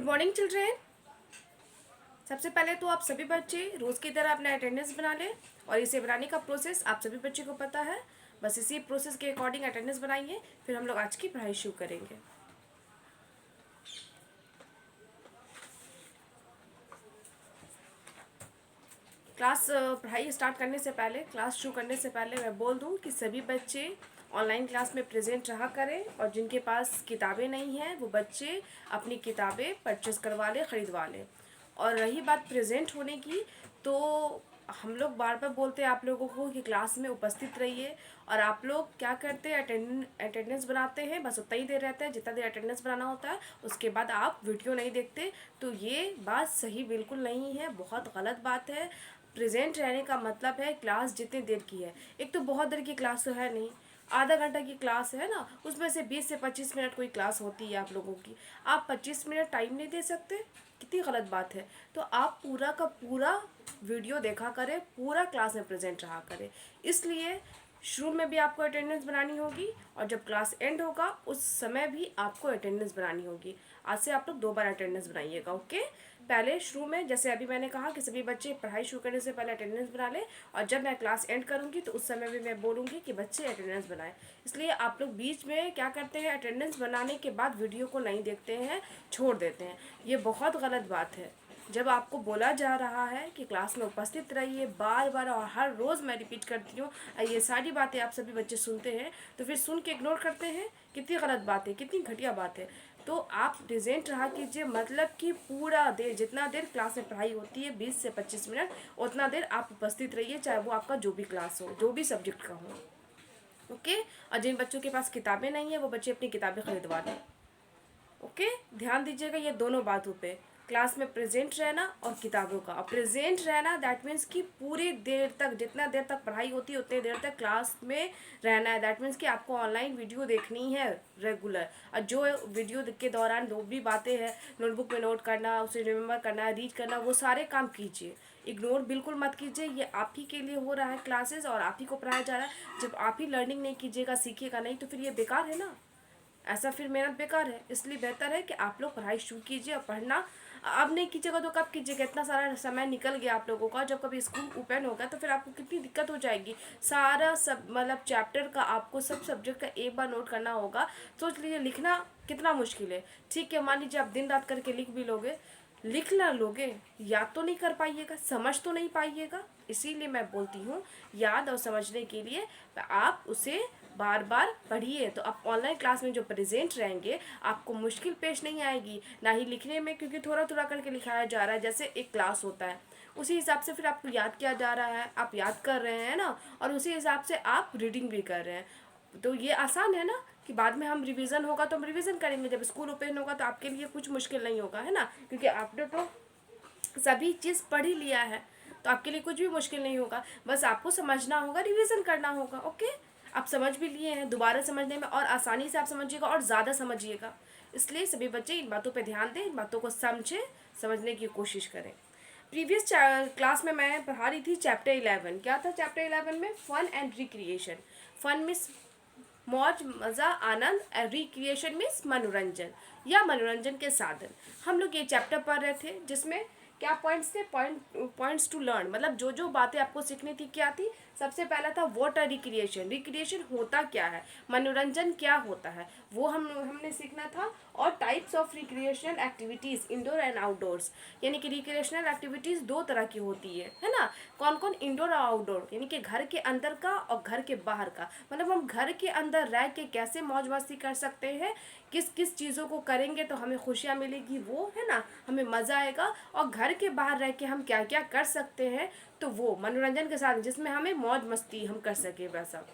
Good morning children. सबसे पहले तो आप सभी बच्चे रोज़ की तरह अपना अटेंडेंस बना लें और इसे बनाने का प्रोसेस आप सभी बच्चे को पता है। बस इसी प्रोसेस के अकॉर्डिंग अटेंडेंस बनाइए, फिर हम लोग आज की पढ़ाई शुरू करेंगे। क्लास पढ़ाई स्टार्ट करने से पहले, क्लास शुरू करने से पहले मैं बोल दूं कि सभी बच्चे ऑनलाइन क्लास में प्रेजेंट रहा करें और जिनके पास किताबें नहीं हैं वो बच्चे अपनी किताबें परचेस करवा लें, ख़रीदवा लें। और रही बात प्रेजेंट होने की, तो हम लोग बार बार बोलते हैं आप लोगों को कि क्लास में उपस्थित रहिए, और आप लोग क्या करते हैं, अटेंडेंस बनाते हैं, बस उतना ही देर रहता है जितना देर अटेंडेंस बनाना होता है, उसके बाद आप वीडियो नहीं देखते। तो ये बात सही बिल्कुल नहीं है, बहुत गलत बात है। प्रेजेंट रहने का मतलब है क्लास जितनी देर की है, एक तो बहुत देर की क्लास तो है नहीं, आधा घंटा की क्लास है ना, उसमें से 20 से 25 मिनट कोई क्लास होती है आप लोगों की, आप 25 मिनट टाइम नहीं दे सकते, कितनी गलत बात है। तो आप पूरा का पूरा वीडियो देखा करें, पूरा क्लास में प्रेजेंट रहा करें। इसलिए शुरू में भी आपको अटेंडेंस बनानी होगी और जब क्लास एंड होगा उस समय भी आपको अटेंडेंस बनानी होगी। आज से आप लोग 2 बार अटेंडेंस बनाइएगा, ओके। पहले शुरू में, जैसे अभी मैंने कहा कि सभी बच्चे पढ़ाई शुरू करने से पहले अटेंडेंस बना लें, और जब मैं क्लास एंड करूँगी तो उस समय भी मैं बोलूँगी कि बच्चे अटेंडेंस बनाएं। इसलिए आप लोग बीच में क्या करते हैं, अटेंडेंस बनाने के बाद वीडियो को नहीं देखते हैं, छोड़ देते हैं। ये बहुत गलत बात है। जब आपको बोला जा रहा है कि क्लास में उपस्थित रहिए, बार बार और हर रोज़ मैं रिपीट करती हूँ, ये सारी बातें आप सभी बच्चे सुनते हैं, तो फिर सुन के इग्नोर करते हैं। कितनी गलत बात है, कितनी घटिया बात है। तो आप प्रेजेंट रहा कीजिए, मतलब कि पूरा देर, जितना देर क्लास में पढ़ाई होती है 20 से 25 मिनट, उतना देर आप उपस्थित रहिए, चाहे वो आपका जो भी क्लास हो, जो भी सब्जेक्ट का हो, ओके। और जिन बच्चों के पास किताबें नहीं है वो बच्चे अपनी किताबें खरीदवा दें, ओके। ध्यान दीजिएगा ये दोनों बातों पे, क्लास में प्रेजेंट रहना और किताबों का। और प्रेजेंट रहना दैट मीन्स कि पूरी देर तक, जितना देर तक पढ़ाई होती है उतनी देर तक क्लास में रहना है। दैट मीन्स कि आपको ऑनलाइन वीडियो देखनी है रेगुलर, और जो वीडियो के दौरान जो भी बातें हैं, नोटबुक में नोट करना, उसे रिमेंबर करना, रीड करना, वो सारे काम कीजिए। इग्नोर बिल्कुल मत कीजिए। ये आप ही के लिए हो रहा है क्लासेस, और आप ही को पढ़ाया जा रहा है। जब आप ही लर्निंग नहीं कीजिएगा, सीखिएगा नहीं, तो फिर ये बेकार है ना, ऐसा फिर मेहनत बेकार है। इसलिए बेहतर है कि आप लोग पढ़ाई शुरू कीजिए, और पढ़ना अब नहीं कीजिएगा तो कब कीजिएगा। इतना सारा समय निकल गया आप लोगों का, जब कभी स्कूल ओपन होगा तो फिर आपको कितनी दिक्कत हो जाएगी। सारा सब मतलब चैप्टर का आपको, सब सब्जेक्ट का एक बार नोट करना होगा। सोच लीजिए लिखना कितना मुश्किल है। ठीक है, मान लीजिए आप दिन रात करके लिख भी लोगे, लिख ना लोगे, याद तो नहीं कर पाइएगा, समझ तो नहीं पाइएगा। इसीलिए मैं बोलती हूँ, याद और समझने के लिए आप उसे बार बार पढ़िए। तो आप ऑनलाइन क्लास में जो प्रेजेंट रहेंगे, आपको मुश्किल पेश नहीं आएगी, ना ही लिखने में, क्योंकि थोड़ा थोड़ा करके लिखाया जा रहा है, जैसे एक क्लास होता है उसी हिसाब से फिर आपको याद किया जा रहा है, आप याद कर रहे हैं ना, और उसी हिसाब से आप रीडिंग भी कर रहे हैं। तो ये आसान है ना, कि बाद में हम रिवीजन होगा तो हम रिवीजन करेंगे, जब स्कूल ओपन होगा तो आपके लिए कुछ मुश्किल नहीं होगा, है ना, क्योंकि आपने तो सभी चीज़ पढ़ ही लिया है, तो आपके लिए कुछ भी मुश्किल नहीं होगा। बस आपको समझना होगा, रिवीजन करना होगा, ओके। आप समझ भी लिए हैं, दोबारा समझने में और आसानी से आप समझिएगा और ज़्यादा समझिएगा। इसलिए सभी बच्चे इन बातों पे ध्यान दें, इन बातों को समझें, समझने की कोशिश करें। प्रीवियस क्लास में मैं पढ़ा रही थी चैप्टर 11। क्या था चैप्टर 11 में? Fun and recreation. Fun means मौज, मज़ा, आनंद, और रिक्रिएशन मीन्स मनोरंजन या मनोरंजन के साधन। हम लोग ये चैप्टर पढ़ रहे थे, जिसमें क्या पॉइंट्स थे? पॉइंट्स टू लर्न, मतलब जो जो बातें आपको सीखनी थी क्या थी। सबसे पहला था व्हाट आर रिक्रिएशन, रिक्रिएशन होता क्या है, मनोरंजन क्या होता है, वो हमने सीखना था। और types of recreational activities, indoor and outdoors, यानी कि रिक्रिएशनल एक्टिविटीज़ 2 तरह की होती है ना। कौन कौन? इंडोर और आउटडोर, यानी कि घर के अंदर का और घर के बाहर का। मतलब हम घर के अंदर रह के कैसे मौज मस्ती कर सकते हैं, किस किस चीज़ों को करेंगे तो हमें खुशियाँ मिलेगी, वो है ना, हमें मज़ा आएगा। और घर के बाहर रह के हम क्या क्या कर सकते हैं, तो वो मनोरंजन के साथ जिसमें हमें मौज मस्ती हम कर सके, वैसा।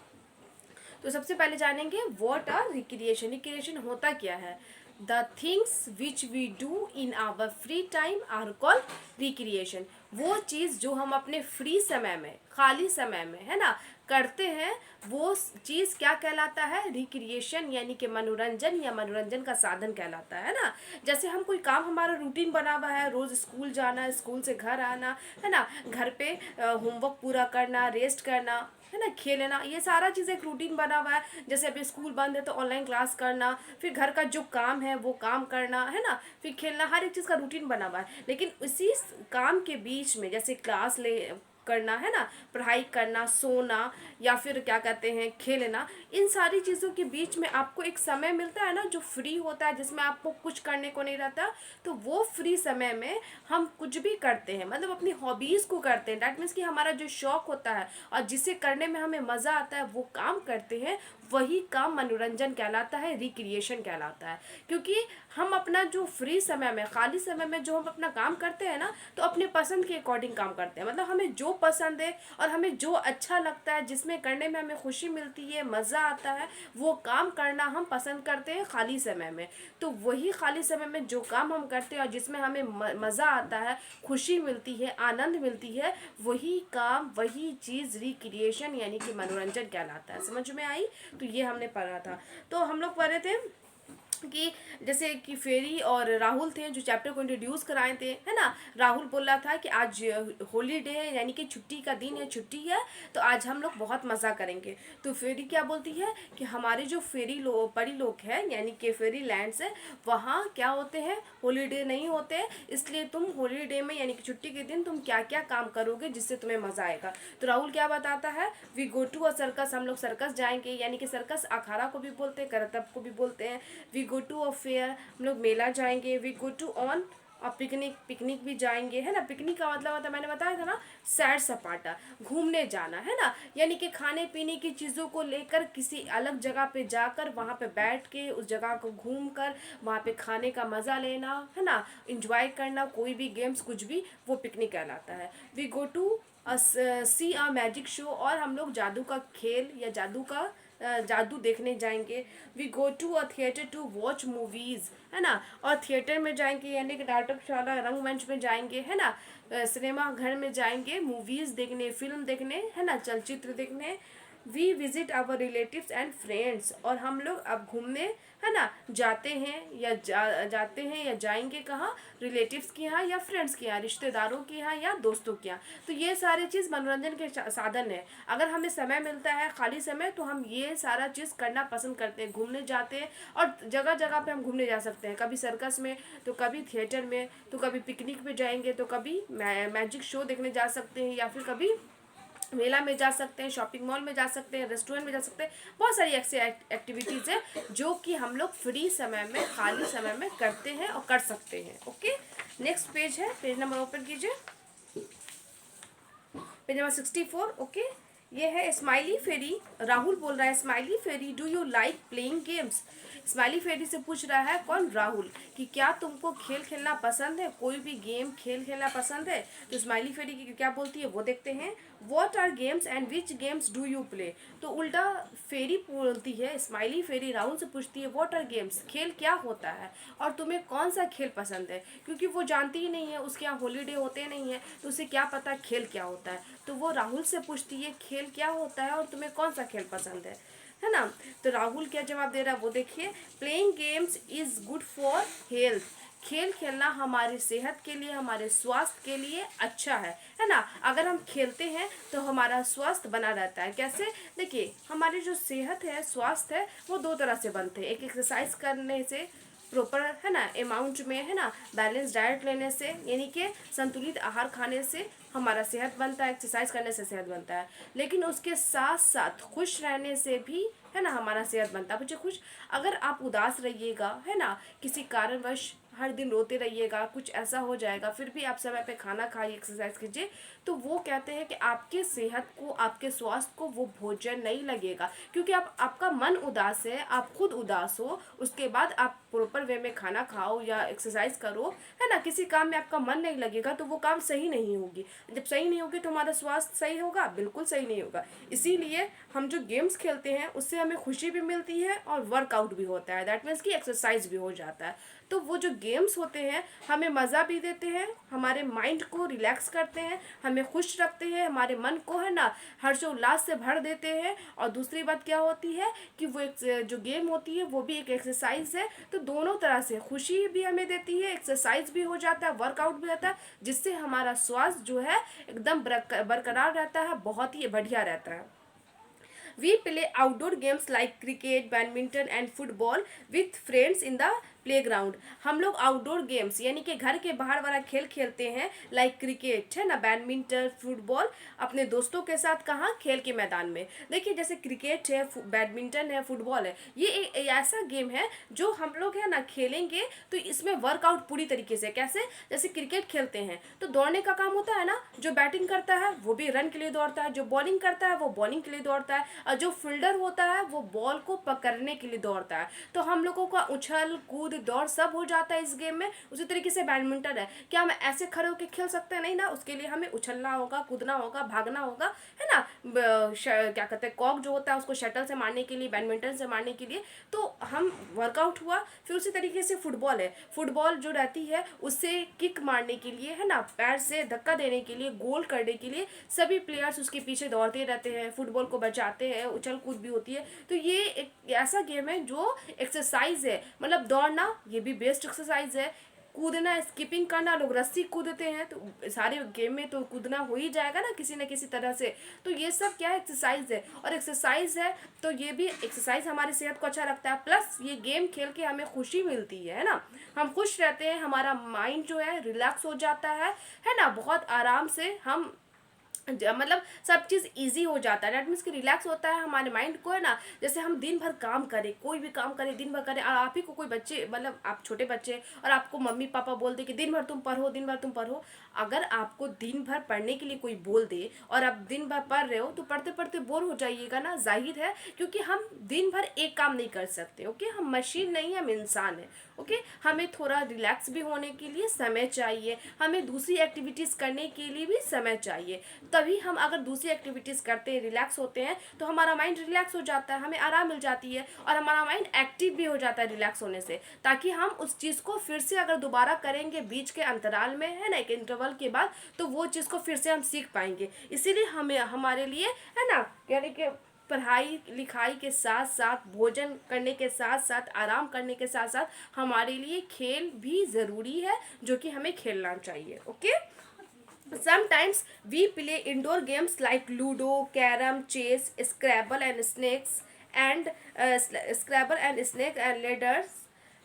तो सबसे पहले जानेंगे व्हाट आर रिक्रिएशन। रिक्रिएशन होता क्या है? The things which we do in our free time are called recreation. वो चीज़ जो हम अपने फ्री समय में, खाली समय में, है ना, करते हैं, वो चीज़ क्या कहलाता है? रिक्रिएशन, यानी कि मनोरंजन या मनोरंजन का साधन कहलाता है ना। जैसे हम कोई काम, हमारा रूटीन बना हुआ है, रोज़ स्कूल जाना, स्कूल से घर आना, है ना, घर पे होमवर्क पूरा करना, रेस्ट करना, है ना, खेलना, ये सारा चीज़ एक रूटीन बना हुआ है। जैसे अभी स्कूल बंद है तो ऑनलाइन क्लास करना, फिर घर का जो काम है वो काम करना, है ना, फिर खेलना, हर एक चीज़ का रूटीन बना हुआ है। लेकिन उसी काम के बीच में जैसे क्लास ले करना, है ना, पढ़ाई करना, सोना, या फिर क्या कहते हैं खेलना, इन सारी चीज़ों के बीच में आपको एक समय मिलता है ना जो फ्री होता है, जिसमें आपको कुछ करने को नहीं रहता। तो वो फ्री समय में हम कुछ भी करते हैं, मतलब अपनी हॉबीज़ को करते हैं। डैट मीन्स कि हमारा जो शौक होता है और जिसे करने में हमें मज़ा आता है वो काम करते हैं, वही काम मनोरंजन कहलाता है, रिक्रिएशन कहलाता है। क्योंकि हम अपना जो फ्री समय में, खाली समय में जो हम अपना काम करते हैं ना, तो अपने पसंद के अकॉर्डिंग काम करते हैं। मतलब हमें जो पसंद है और हमें जो अच्छा लगता है, जिसमें करने में हमें खुशी मिलती है, मज़ा आता है, वो काम करना हम पसंद करते हैं खाली समय में। तो वही खाली समय में जो काम हम करते हैं और जिसमें हमें मज़ा आता है, खुशी मिलती है, आनंद मिलती है, वही काम, वही चीज़ रिक्रिएशन यानी कि मनोरंजन कहलाता है। समझ में आई? तो ये हमने पढ़ा था। तो हम लोग पढ़े थे कि जैसे कि फेरी और राहुल थे जो चैप्टर को इंट्रोड्यूस कराए थे, है ना। राहुल बोल रहा था कि आज हॉलीडे है, यानी कि छुट्टी का दिन है, छुट्टी है, तो आज हम लोग बहुत मज़ा करेंगे। तो फेरी क्या बोलती है कि हमारे जो परी लोग हैं, यानी कि फेरी लैंड्स है, वहाँ क्या होते हैं, हॉलीडे नहीं होते, इसलिए तुम हॉलीडे में यानी कि छुट्टी के दिन तुम क्या क्या काम करोगे जिससे तुम्हें मज़ा आएगा। तो राहुल क्या बताता है, we go to a circus, हम लोग सर्कस जाएंगे, यानी कि सर्कस अखाड़ा को भी बोलते हैं, करतब को भी बोलते हैं। We go to a fair, हम लोग मेला जाएंगे। वी गो टू ऑन और पिकनिक भी जाएंगे, है ना। पिकनिक का मतलब होता है, मैंने बताया था ना, सैर सपाटा, घूमने जाना, है ना, यानी कि खाने पीने की चीज़ों को लेकर किसी अलग जगह पे जाकर वहाँ पे बैठ के उस जगह को घूम कर वहाँ पे खाने का मज़ा लेना, है ना, इंजॉय करना, कोई भी गेम्स कुछ भी, वो पिकनिक कहलाता है। We go to see a magic show, और हम लोग जादू का खेल या जादू देखने जाएंगे। We go to a theatre to watch movies, है ना, और थिएटर में जाएंगे यानी कि नाटकशाला, रंगमंच में जाएंगे, है ना, सिनेमा घर में जाएंगे मूवीज़ देखने, फिल्म देखने, है ना, चलचित्र देखने। We visit our relatives and friends, और हम लोग अब घूमने, है ना, जाते हैं जाते हैं या जाएंगे कहाँ, रिलेटिव्स के यहाँ या फ्रेंड्स के यहाँ, रिश्तेदारों के यहाँ या दोस्तों के यहाँ। तो ये सारी चीज़ मनोरंजन के साधन है। अगर हमें समय मिलता है खाली समय, तो हम ये सारा चीज़ करना पसंद करते हैं, घूमने जाते हैं। और जगह जगह पे हम घूमने जा सकते हैं, कभी सर्कस में, तो कभी थिएटर में, तो कभी पिकनिक पे जाएंगे, तो कभी मैजिक शो देखने जा सकते हैं, या फिर कभी मेला में जा सकते हैं, शॉपिंग मॉल में जा सकते हैं, रेस्टोरेंट में जा सकते हैं। बहुत सारी ऐसी एक्टिविटीज़ है जो कि हम लोग फ्री समय में, खाली समय में करते हैं और कर सकते हैं। ओके, नेक्स्ट पेज है, पेज नंबर ओपन कीजिए, पेज नंबर 64। ओके, ये है स्माइली फेरी। राहुल बोल रहा है, smiley fairy do you like playing games. Smiley fairy से पूछ रहा है कौन, राहुल, कि क्या तुमको खेल खेलना पसंद है, कोई भी गेम खेल खेलना पसंद है। तो स्माइली फेरी की क्या बोलती है वो देखते हैं। What are games and which games do you play. तो उल्टा फेरी बोलती है, स्माइली फेरी राहुल से पूछती है व्हाट आर गेम्स, खेल क्या होता है और तुम्हें कौन सा खेल पसंद है। क्योंकि वो जानती ही नहीं है, उसके यहाँ हॉलीडे होते नहीं है, तो उसे क्या पता खेल क्या होता है। तो वो राहुल से पूछती है खेल क्या होता है और तुम्हें कौन सा खेल पसंद है ना। तो राहुल क्या जवाब दे रहा है वो देखिए। Playing games is good for health. खेल खेलना हमारी सेहत के लिए, हमारे स्वास्थ्य के लिए अच्छा है ना। अगर हम खेलते हैं तो हमारा स्वास्थ्य बना रहता है। कैसे? देखिए, हमारी जो सेहत है, स्वास्थ्य है, वो दो तरह से बनते हैं। एक एक्सरसाइज करने से, प्रॉपर, है ना, अमाउंट में, है ना, बैलेंस डाइट लेने से, यानी कि संतुलित आहार खाने से हमारा सेहत बनता है, एक्सरसाइज करने से सेहत बनता है। लेकिन उसके साथ साथ खुश रहने से भी, है ना, हमारा सेहत बनता है। बच्चे खुश, अगर आप उदास रहिएगा, है ना, किसी कारणवश हर दिन रोते रहिएगा, कुछ ऐसा हो जाएगा, फिर भी आप समय पे खाना खाइए, एक्सरसाइज कीजिए, तो वो कहते हैं कि आपके सेहत को, आपके स्वास्थ्य को वो भोजन नहीं लगेगा। क्योंकि आपका मन उदास है, आप खुद उदास हो, उसके बाद आप प्रॉपर वे में खाना खाओ या एक्सरसाइज करो, है ना, किसी काम में आपका मन नहीं लगेगा तो वो काम सही नहीं होगी। जब सही नहीं होगी तो हमारा स्वास्थ्य सही होगा? बिल्कुल सही नहीं होगा। इसीलिए हम जो गेम्स खेलते हैं उससे हमें खुशी भी मिलती है और वर्कआउट भी होता है, दैट मीन्स कि एक्सरसाइज भी हो जाता है। तो वो जो गेम्स होते हैं हमें मज़ा भी देते हैं, हमारे माइंड को रिलैक्स करते हैं, हमें खुश रखते हैं, हमारे मन को है ना हर्षोल्लास से भर देते हैं। और दूसरी बात क्या होती है कि वो एक जो गेम होती है वो भी एक एक्सरसाइज है। तो दोनों तरह से खुशी भी हमें देती है, एक्सरसाइज भी हो जाता है, वर्कआउट भी रहता है, जिससे हमारा स्वास्थ्य जो है एकदम बरकरार रहता है, बहुत ही बढ़िया रहता है। We play outdoor games like cricket, badminton and football with friends in the playground. हम लोग आउटडोर गेम्स यानी कि घर के बाहर वाला खेल खेलते हैं, लाइक क्रिकेट है ना, बैडमिंटन, फुटबॉल, अपने दोस्तों के साथ। कहाँ? खेल के मैदान में। देखिए जैसे क्रिकेट है, बैडमिंटन है, फुटबॉल है, ये एक ऐसा गेम है जो हम लोग है ना खेलेंगे तो इसमें वर्कआउट पूरी तरीके से। कैसे? जैसे क्रिकेट खेलते हैं तो दौड़ने का काम होता है ना, जो बैटिंग करता है वो भी रन के लिए दौड़ता है, जो बॉलिंग करता है वो बॉलिंग के लिए दौड़ता है, और जो फील्डर होता है वो बॉल को पकड़ने के लिए दौड़ता है। तो हम लोगों का उछल कूद दौड़ सब हो जाता है इस गेम में। उसी तरीके से बैडमिंटन है, क्या हम ऐसे खड़े होकर खेल सकते हैं? नहीं ना, उसके लिए हमें उछलना होगा, कूदना होगा, भागना होगा, है ना। क्या कहते हैं, कॉक जो होता है उसको शटल से मारने के लिए, बैडमिंटन से मारने के लिए, तो हम वर्कआउट हुआ। फिर उसी तरीके से फुटबॉल है, फुटबॉल जो रहती है उससे किक मारने के लिए, है ना, पैर से धक्का देने के लिए, गोल करने के लिए सभी प्लेयर्स उसके पीछे दौड़ते रहते हैं, फुटबॉल को बचाते हैं, उछल कूद भी होती है। तो ये एक ऐसा गेम है जो एक्सरसाइज है, मतलब दौड़ना ये भी बेस्ट एक्सरसाइज है, कूदना, स्किपिंग करना, लोग रस्सी कूदते हैं, तो सारे गेम में तो कूदना हो ही जाएगा ना किसी न किसी तरह से। तो ये सब क्या है? एक्सरसाइज है। और एक्सरसाइज है तो ये भी एक्सरसाइज हमारी सेहत को अच्छा रखता है, प्लस ये गेम खेल के हमें खुशी मिलती है ना, हम खुश रहते हैं, हमारा माइंड जो है रिलैक्स हो जाता है ना, बहुत आराम से हम मतलब सब चीज़ इजी हो जाता है, दैट मीन्स कि रिलैक्स होता है हमारे माइंड को, है ना। जैसे हम दिन भर काम करें, कोई भी काम करें, दिन भर करें, और आप ही को कोई बच्चे, मतलब आप छोटे बच्चे, और आपको मम्मी पापा बोल दे कि दिन भर तुम पढ़ो, दिन भर तुम पढ़ो। अगर आपको दिन भर पढ़ने के लिए कोई बोल दे और आप दिन भर पढ़ रहे हो तो पढ़ते पढ़ते बोर हो जाइएगा ना, जाहिर है, क्योंकि हम दिन भर एक काम नहीं कर सकते। ओके, हम मशीन नहीं, हम इंसान है। ओके, हमें थोड़ा रिलैक्स भी होने के लिए समय चाहिए, हमें दूसरी एक्टिविटीज़ करने के लिए भी समय चाहिए। तभी हम अगर दूसरी एक्टिविटीज़ करते हैं, रिलैक्स होते हैं, तो हमारा माइंड रिलैक्स हो जाता है, हमें आराम मिल जाती है, और हमारा माइंड एक्टिव भी हो जाता है रिलैक्स होने से, ताकि हम उस चीज़ को फिर से अगर दोबारा करेंगे बीच के अंतराल में, है ना, एक इंटरवल के बाद, तो वो चीज़ को फिर से हम सीख पाएंगे। इसीलिए हमें हमारे लिए, है ना, यानी कि पढ़ाई लिखाई के साथ साथ, भोजन करने के साथ साथ, आराम करने के साथ साथ हमारे लिए खेल भी ज़रूरी है, जो कि हमें खेलना चाहिए। Okay, sometimes we play indoor games like ludo, carom, chess, scrabble and snake and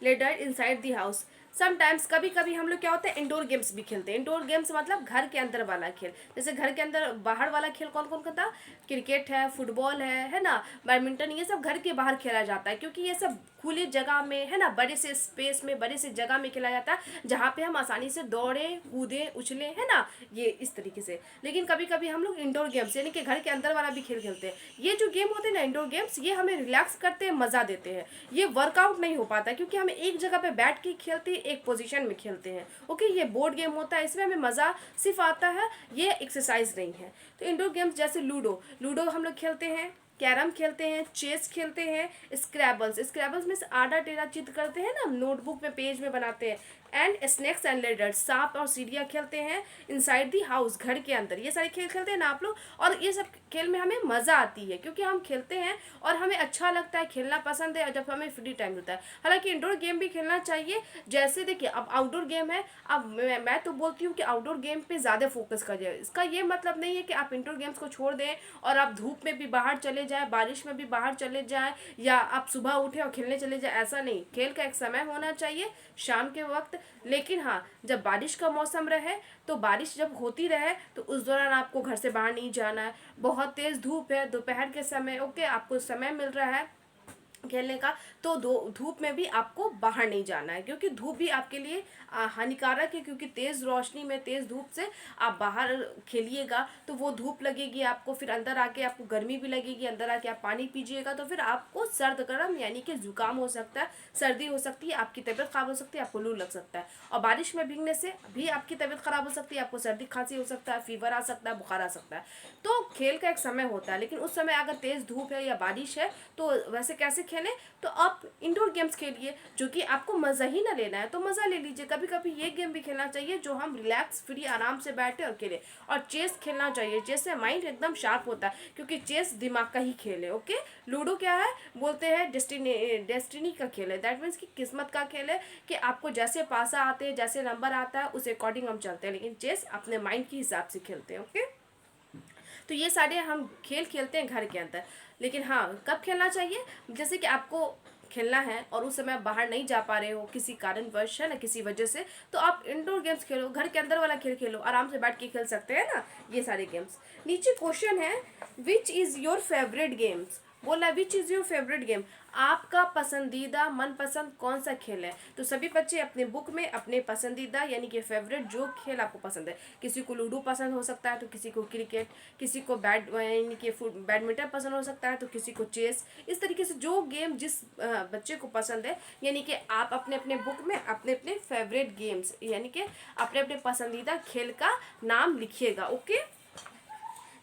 ladder inside the house. Sometimes कभी कभी हम लोग क्या होता है, इंडोर गेम्स भी खेलते हैं। इंडोर गेम्स मतलब घर के अंदर वाला खेल। जैसे घर के अंदर बाहर वाला खेल कौन कौन करता? क्रिकेट है, फुटबॉल है ना, बैडमिंटन, ये सब घर के बाहर खेला जाता है, क्योंकि ये सब खुली जगह में, है ना, बड़े से स्पेस में, बड़े से जगह में खेला जाता है, जहाँ पे हम आसानी से दौड़े कूदे उछले, है ना, ये इस तरीके से। लेकिन कभी कभी हम लोग इंडोर गेम्स यानी कि घर के अंदर वाला भी खेल खेलते हैं। ये जो गेम होते हैं ना, इंडोर गेम्स, ये हमें रिलैक्स करते हैं, मज़ा देते हैं। ये वर्कआउट नहीं हो पाता क्योंकि हम एक जगह पे बैठ के खेलते हैं, एक पोजीशन में खेलते हैं। ओके, ये बोर्ड गेम होता है, इसमें हमें मज़ा सिर्फ आता है, ये एक्सरसाइज नहीं है। तो इंडोर गेम्स जैसे लूडो हम लोग खेलते हैं, कैरम खेलते हैं, चेस खेलते हैं, स्क्रैबल्स में से आड़ा टेढ़ा चित्र करते हैं ना, नोटबुक में पेज में बनाते हैं, एंड स्नैक्स एंड लेडर्स, सांप और सीढ़ियाँ खेलते हैं, इनसाइड दी हाउस, घर के अंदर। ये सारे खेल खेलते हैं ना आप लोग, और ये सब खेल में हमें मज़ा आती है क्योंकि हम खेलते हैं और हमें अच्छा लगता है, खेलना पसंद है, और जब हमें फ्री टाइम मिलता है। हालांकि इंडोर गेम भी खेलना चाहिए। जैसे देखिए, अब आउटडोर गेम है, अब मैं तो बोलती हूँ कि आउटडोर गेम पे ज़्यादा फोकस करिए। इसका ये मतलब नहीं है कि आप इंडोर गेम्स को छोड़ दें और आप धूप में भी बाहर चले जाएँ, बारिश में भी बाहर चले जाएँ, या आप सुबह उठे और खेलने चले जाएँ, ऐसा नहीं। खेल का एक समय होना चाहिए, शाम के वक्त। लेकिन हाँ, जब बारिश का मौसम रहे, तो बारिश जब होती रहे तो उस दौरान आपको घर से बाहर नहीं जाना है। बहुत तेज़ धूप है दोपहर के समय, ओके, आपको समय मिल रहा है खेलने का, तो धूप में भी आपको बाहर नहीं जाना है, क्योंकि धूप भी आपके लिए हानिकारक है, क्योंकि तेज़ रोशनी में, तेज़ धूप से आप बाहर खेलिएगा तो वो धूप लगेगी आपको, फिर अंदर आके आपको गर्मी भी लगेगी, अंदर आके आप पानी पीजिएगा तो फिर आपको सर्द गर्म यानी कि जुकाम हो सकता है, सर्दी हो सकती है, आपकी तबीयत खराब हो सकती है, आपको लू लग सकता है। और बारिश में भीगने से भी आपकी तबीयत खराब हो सकती है, आपको सर्दी खांसी हो सकता है, फीवर आ सकता है, बुखार आ सकता है। तो खेल का एक समय होता है, लेकिन उस समय अगर तेज़ धूप है या बारिश है तो वैसे कैसे खेलें, तो आप इंडोर गेम्स खेलिए, जो कि आपको मज़ा ही ना लेना है तो मज़ा ले लीजिए। कभी कभी ये गेम भी खेलना चाहिए जो हम रिलैक्स फ्री आराम से बैठे और खेलें। और चेस खेलना चाहिए, चेस से माइंड एकदम शार्प होता है, क्योंकि चेस दिमाग का ही खेल है। ओके, लूडो क्या है, बोलते हैं डेस्टिनी का खेल है, दैट मीन्स कि किस्मत का खेल है, कि आपको जैसे पासा आते हैं, जैसे नंबर आता है उस अकॉर्डिंग हम चलते हैं, लेकिन चेस अपने माइंड के हिसाब से खेलते हैं। ओके, तो ये सारे हम खेल खेलते हैं घर के अंदर। लेकिन हाँ, कब खेलना चाहिए, जैसे कि आपको खेलना है और उस समय आप बाहर नहीं जा पा रहे हो किसी कारणवश, है ना, किसी वजह से, तो आप इंडोर गेम्स खेलो, घर के अंदर वाला खेल खेलो, आराम से बैठ के खेल सकते हैं ना ये सारे गेम्स। नीचे क्वेश्चन है, which is your favourite games, बोला which is your favourite game, आपका पसंदीदा मनपसंद कौन सा खेल है। तो सभी बच्चे अपने बुक में अपने पसंदीदा यानी कि फेवरेट जो खेल आपको पसंद है, किसी को लूडो पसंद हो सकता है तो किसी को क्रिकेट, किसी को यानी कि बैडमिंटन पसंद हो सकता है तो किसी को चेस, इस तरीके से जो गेम जिस बच्चे को पसंद है, यानी कि आप अपने अपने बुक में अपने अपने फेवरेट गेम्स यानी कि अपने अपने पसंदीदा खेल का नाम लिखिएगा। ओके,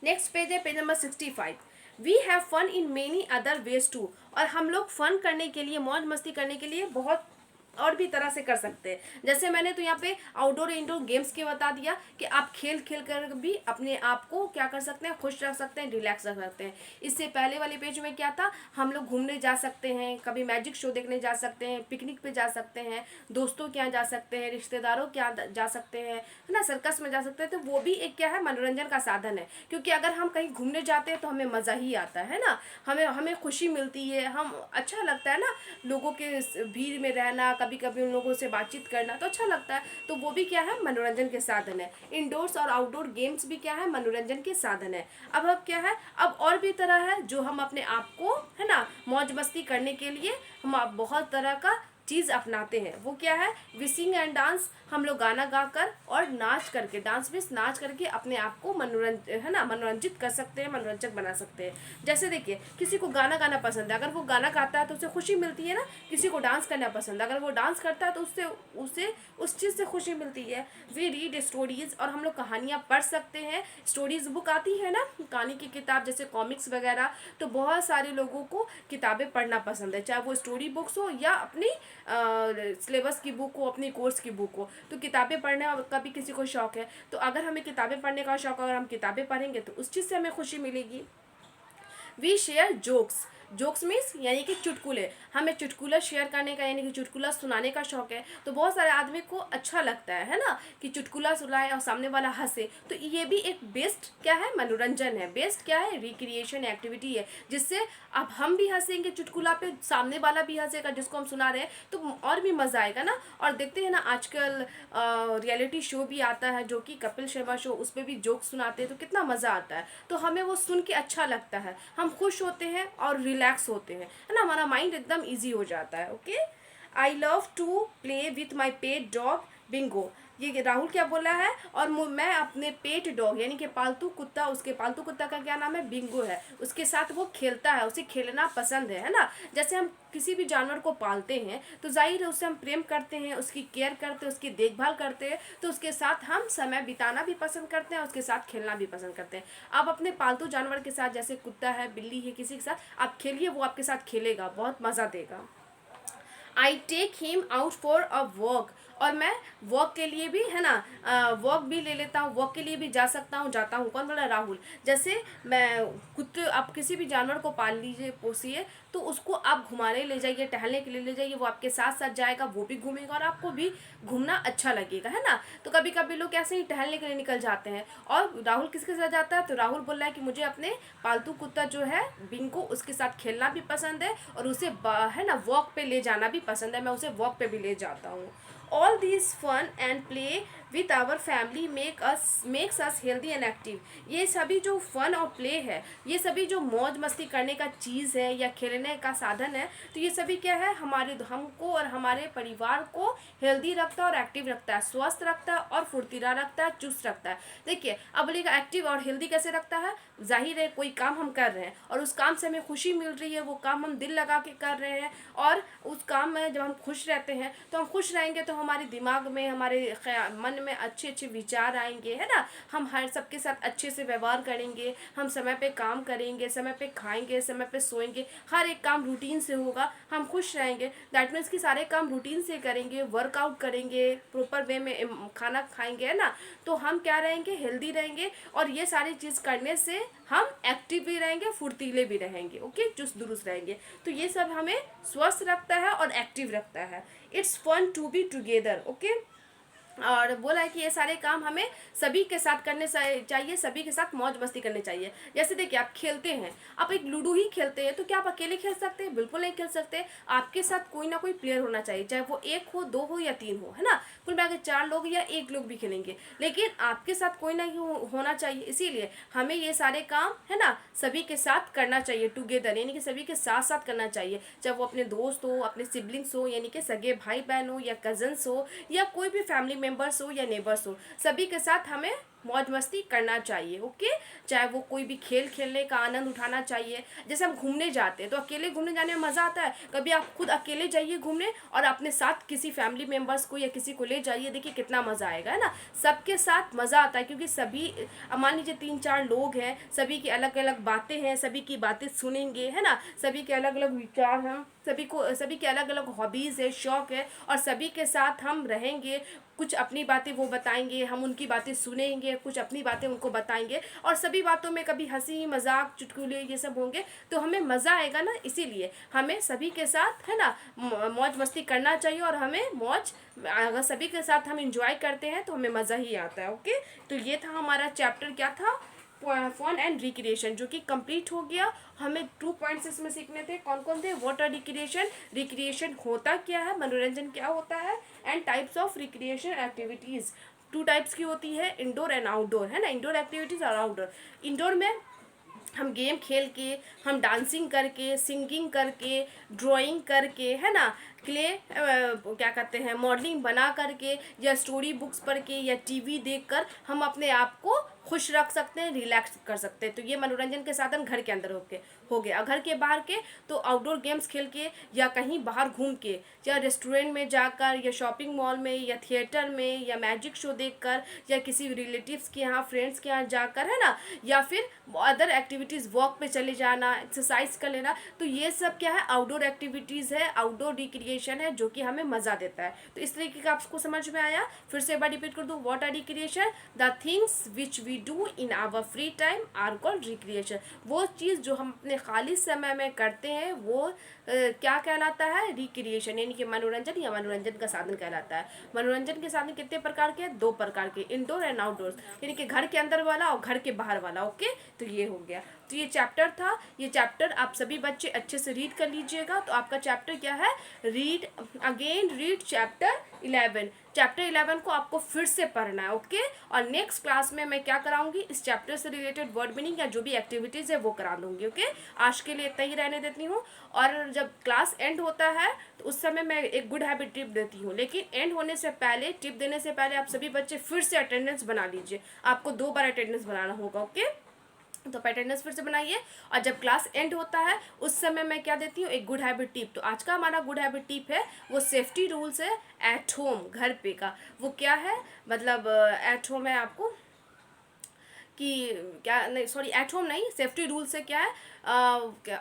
नेक्स्ट पेज है page number 65। We have fun in many other ways too, और हम लोग फन करने के लिए, मौज मस्ती करने के लिए बहुत और भी तरह से कर सकते हैं। जैसे मैंने तो यहाँ पे आउटडोर इंडोर गेम्स के बता दिया कि आप खेल खेल कर भी अपने आप को क्या कर सकते हैं, खुश रख सकते हैं, रिलैक्स रख सकते हैं। इससे पहले वाले पेज में क्या था, हम लोग घूमने जा सकते हैं, कभी मैजिक शो देखने जा सकते हैं, पिकनिक पे जा सकते हैं, दोस्तों के यहाँ जा सकते हैं, रिश्तेदारों के यहाँ जा सकते हैं, है ना, सर्कस में जा सकते हैं। तो वो भी एक क्या है, मनोरंजन का साधन है, क्योंकि अगर हम कहीं घूमने जाते हैं तो हमें मज़ा ही आता है ना, हमें हमें खुशी मिलती है, हम अच्छा लगता है ना, लोगों के भीड़ में रहना, कभी कभी उन लोगों से बातचीत करना तो अच्छा लगता है। तो वो भी क्या है, मनोरंजन के साधन है। इंडोर्स और आउटडोर गेम्स भी क्या है, मनोरंजन के साधन है। अब क्या है, अब और भी तरह है जो हम अपने आप को, है ना, मौज मस्ती करने के लिए हम बहुत तरह का चीज़ अपनाते हैं। वो क्या है, विसिंग एंड डांस, हम लोग गाना गाकर और नाच करके, डांस मीन्स नाच करके अपने आप को मनोरंजित कर सकते हैं, मनोरंजक बना सकते हैं। जैसे देखिए, किसी को गाना गाना पसंद है, अगर वो गाना गाता है तो उसे खुशी मिलती है ना। किसी को डांस करना पसंद है, अगर वो डांस करता है तो उससे उसे उस चीज़ से खुशी मिलती है। वी रीड स्टोरीज, और हम लोग कहानियाँ पढ़ सकते हैं। स्टोरीज बुक आती है ना, कहानी की किताब जैसे कॉमिक्स वगैरह, तो बहुत सारे लोगों को किताबें पढ़ना पसंद है, चाहे वो स्टोरी बुक्स हो या अपनी सिलेबस की बुक हो, अपनी कोर्स की बुक हो। तो किताबें पढ़ने का भी किसी को शौक है, तो अगर हमें किताबें पढ़ने का शौक, अगर हम किताबें पढ़ेंगे तो उस चीज़ से हमें खुशी मिलेगी। We share jokes, jokes means यानी कि चुटकुले, हमें चुटकुला शेयर करने का यानी कि चुटकुला सुनाने का शौक है। तो बहुत सारे आदमी को अच्छा लगता है ना, कि चुटकुला सुनाए और सामने वाला हंसे। तो ये भी एक बेस्ट क्या है, मनोरंजन है, बेस्ट क्या है, रिक्रिएशन एक्टिविटी है, जिससे अब हम भी हंसेंगे चुटकुला पे, सामने वाला भी हंसेगा जिसको हम सुना रहे हैं, तो और भी मज़ा आएगा ना। और देखते हैं ना आजकल रियलिटी शो भी आता है जो कि कपिल शर्मा शो, उस पर भी जोक सुनाते हैं तो कितना मज़ा आता है। तो हमें वो सुन के अच्छा लगता है, हम खुश होते हैं और रिलैक्स होते हैं, है ना, हमारा माइंड एकदम ईजी हो जाता है। Okay, I love to play with my pet dog Bingo, ये राहुल क्या बोला है, और मैं अपने पेट डॉग यानी कि पालतू कुत्ता, उसके पालतू कुत्ता का क्या नाम है, बिंगो है, उसके साथ वो खेलता है, उसे खेलना पसंद है ना। जैसे हम किसी भी जानवर को पालते हैं तो जाहिर है उससे हम प्रेम करते हैं, उसकी केयर करते हैं, उसकी देखभाल करते हैं, तो उसके साथ हम समय बिताना भी पसंद करते हैं, उसके साथ खेलना भी पसंद करते हैं। आप अपने पालतू जानवर के साथ, जैसे कुत्ता है, बिल्ली है, किसी के साथ आप खेलिए, वो आपके साथ खेलेगा, बहुत मज़ा देगा। I take him out for a walk, और मैं वॉक के लिए भी, है ना, वॉक भी ले लेता हूँ, वॉक के लिए भी जा सकता हूँ, जाता हूँ। कौन बोला, राहुल। जैसे मैं कुत्ते, आप किसी भी जानवर को पाल लीजिए, पोसिए, तो उसको आप घुमाने ले जाइए, टहलने के लिए ले जाइए, वो आपके साथ साथ जाएगा, वो भी घूमेगा और आपको भी घूमना अच्छा लगेगा, है ना। तो कभी कभी लोग ऐसे ही टहलने के लिए निकल जाते हैं, और राहुल किसके साथ जाता है, तो राहुल बोल रहा है कि मुझे अपने पालतू कुत्ता जो है बिंगो, उसके साथ खेलना भी पसंद है, और उसे है ना वॉक पे ले जाना भी पसंद है, मैं उसे वॉक पे भी ले जाता हूँ। All this fun and play with our family makes us healthy and active. ये सभी जो फन और प्ले है, ये सभी जो मौज मस्ती करने का चीज़ है या खेलने का साधन है, तो ये सभी क्या है, हमारे हमको और हमारे परिवार को हेल्दी रखता है और एक्टिव रखता है, स्वस्थ रखता है और फुर्तीला रखता है, चुस्त रखता है। देखिए अब बोलेगा एक्टिव और हेल्दी कैसे रखता है, जाहिर है कोई काम हम कर रहे हैं और उस काम से हमें खुशी मिल रही है, वो काम हम दिल लगा के कर रहे हैं, और उस काम में जब हम खुश रहते हैं तो हम खुश रहेंगे तो हमारे दिमाग में, हमारे मन में अच्छे अच्छे विचार आएंगे, है ना। हम हर सबके साथ अच्छे से व्यवहार करेंगे, हम समय पे काम करेंगे, समय पे खाएंगे, समय पे सोएंगे, हर एक काम रूटीन से होगा, हम खुश रहेंगे। दैट मीन्स कि सारे काम रूटीन से करेंगे, वर्कआउट करेंगे, प्रॉपर वे में खाना खाएंगे, है ना, तो हम क्या रहेंगे, हेल्दी रहेंगे। और ये सारी चीज़ करने से हम एक्टिव भी रहेंगे, फुर्तीले भी रहेंगे, ओके, चुस्त दुरुस्त रहेंगे। तो ये सब हमें स्वस्थ रखता है और एक्टिव रखता है। It's fun to be together, okay. और बोला है कि ये सारे काम हमें सभी के साथ करने चाहिए, सभी के साथ मौज मस्ती करनी चाहिए। जैसे देखिए आप खेलते हैं, आप एक लूडो ही खेलते हैं, तो क्या आप अकेले खेल सकते हैं? बिल्कुल नहीं खेल सकते। आपके साथ कोई ना कोई प्लेयर होना चाहिए, चाहे वो एक हो, दो हो या तीन हो, है ना। कुल मिला के 4 लोग या 1 लोग भी खेलेंगे, लेकिन आपके साथ कोई ना होना चाहिए। इसीलिए हमें ये सारे काम, है ना, सभी के साथ करना चाहिए टुगेदर, यानी कि सभी के साथ साथ करना चाहिए। चाहे वो अपने दोस्त हो, अपने सिबलिंग्स हो, यानी कि सगे भाई बहन हो, या कजन्स हो, या कोई भी फैमिली मेम्बर्स हो या नेबर्स हो, सभी के साथ हमें मौज मस्ती करना चाहिए, ओके। चाहे वो कोई भी खेल खेलने का आनंद उठाना चाहिए। जैसे हम घूमने जाते हैं तो अकेले घूमने जाने में मज़ा आता है, कभी आप खुद अकेले जाइए घूमने और अपने साथ किसी फैमिली मेम्बर्स को या किसी को ले जाइए, देखिए कितना मज़ा आएगा, है ना। सबके साथ मज़ा आता है, क्योंकि सभी, मान लीजिए 3-4 लोग हैं, सभी की अलग अलग बातें हैं, सभी की बातें सुनेंगे, है ना, सभी के अलग अलग विचार हैं, सभी के अलग अलग हॉबीज़ है, शौक़ है, और सभी के साथ हम रहेंगे। कुछ अपनी बातें वो बताएंगे, हम उनकी बातें सुनेंगे, कुछ अपनी बातें उनको बताएंगे, और सभी बातों में कभी हंसी मजाक चुटकुले ये सब होंगे, तो हमें मज़ा आएगा ना। इसीलिए हमें सभी के साथ, है ना, मौज मस्ती करना चाहिए। और हमें अगर सभी के साथ हम इंजॉय करते हैं तो हमें मज़ा ही आता है, ओके। तो ये था हमारा चैप्टर, क्या था, फन एंड रिक्रिएशन, जो कि कंप्लीट हो गया। हमें 2 पॉइंट्स इसमें सीखने थे। कौन कौन थे? व्हाट आर रिक्रिएशन, रिक्रिएशन होता क्या है, मनोरंजन क्या होता है, and types of recreation activities. 2 types की होती है, इंडोर एंड आउटडोर, है ना, इंडोर एक्टिविटीज़ और आउटडोर। इंडोर में हम गेम खेल के, हम डांसिंग करके, सिंगिंग करके, ड्राइंग करके, है ना, क्ले क्या कहते हैं, मॉडलिंग बना करके, या स्टोरी बुक्स पढ़ के, या टीवी देखकर हम अपने आप को खुश रख सकते हैं, रिलैक्स कर सकते हैं। तो ये मनोरंजन के साधन घर के अंदर हो गए। और घर के बाहर के तो आउटडोर गेम्स खेल के, या कहीं बाहर घूम के, या रेस्टोरेंट में जाकर, या शॉपिंग मॉल में, या थिएटर में, या मैजिक शो देखकर, या किसी रिलेटिव्स के यहाँ, फ्रेंड्स के यहाँ जाकर, है ना, या फिर अदर एक्टिविटीज़, वॉक पे चले जाना, एक्सरसाइज कर लेना। तो ये सब क्या है, आउटडोर एक्टिविटीज़ है, आउटडोर रिक्रिएशन है, जो कि हमें मज़ा देता है। तो इस तरीके का आपको समझ में आया? फिर से एक बार रिपीट कर दूँ, what are recreation, the things which we do in our free time are called recreation. वो चीज़ जो हम अपने खाली समय में करते हैं, वो क्या कहलाता है, रिक्रिएशन, यानी कि मनोरंजन या मनोरंजन का साधन कहलाता है। मनोरंजन के साधन कितने प्रकार के हैं? 2 प्रकार के, इंडोर एंड आउटडोर, यानी कि घर के अंदर वाला और घर के बाहर वाला, ओके। तो ये हो गया। तो ये चैप्टर था। ये चैप्टर आप सभी बच्चे अच्छे से रीड कर लीजिएगा। तो आपका चैप्टर क्या है, रीड चैप्टर 11। चैप्टर 11 को आपको फिर से पढ़ना है, ओके। और नेक्स्ट क्लास में मैं क्या कराऊंगी, इस चैप्टर से रिलेटेड वर्ड मीनिंग या जो भी एक्टिविटीज़ है वो करा दूंगी, ओके। आज के लिए इतना ही रहने देती हूँ। और जब क्लास एंड होता है तो उस समय मैं एक गुड हैबिट टिप देती हूँ, लेकिन एंड होने से पहले, टिप देने से पहले आप सभी बच्चे फिर से अटेंडेंस बना लीजिए। आपको 2 बार अटेंडेंस बनाना होगा, ओके। तो अटेंडेंस फिर से बनाइए। और जब क्लास एंड होता है उस समय मैं क्या देती हूँ, एक गुड हैबिट टिप। तो आज का हमारा गुड हैबिट टिप है, वो सेफ्टी रूल्स है एट होम, घर पे का। वो क्या है, मतलब एट होम है आपको कि क्या, नहीं सॉरी, एट होम नहीं, सेफ्टी रूल से क्या है,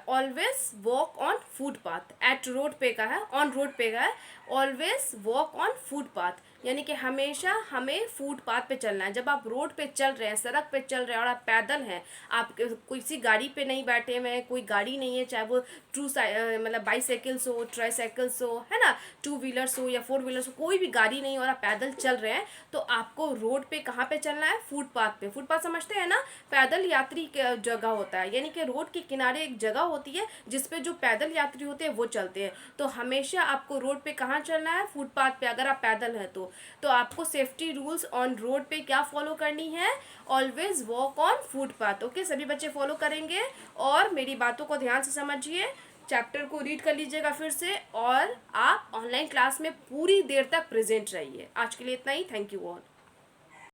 always walk on footpath. At road पे का है, ऑन रोड पे का है, ऑलवेज वॉक ऑन फुटपाथ, यानी कि हमेशा हमें फुटपाथ पे चलना है। जब आप रोड पे चल रहे हैं, सड़क पे चल रहे हैं और आप पैदल हैं, आप किसी गाड़ी पे नहीं बैठे हुए हैं, कोई गाड़ी नहीं है, चाहे वो मतलब बाईसाइकिल्स हो, ट्राईसाइकिल्स हो, है ना, 2 व्हीलर्स हो या 4 व्हीलर्स हो, कोई भी गाड़ी नहीं और आप पैदल चल रहे हैं, तो आपको रोड पे कहाँ पे चलना है, फुटपाथ पे। फुटपाथ समझते हैं ना, पैदल यात्री की जगह होता है, यानी कि रोड के किनारे एक जगह होती है जिस पे जो पैदल यात्री होते हैं वो चलते हैं। तो हमेशा आपको रोड पे कहाँ चलना है, फुटपाथ पे। अगर आप पैदल हैं तो आपको सेफ्टी रूल्स ऑन रोड पे क्या फॉलो करनी है, always walk on footpath. Okay, सभी बच्चे फॉलो करेंगे। और मेरी बातों को ध्यान से समझिए, चैप्टर को रीड कर लीजिएगा फिर से, और आप ऑनलाइन क्लास में पूरी देर तक प्रेजेंट रहिए। आज के लिए इतना ही। Thank you all.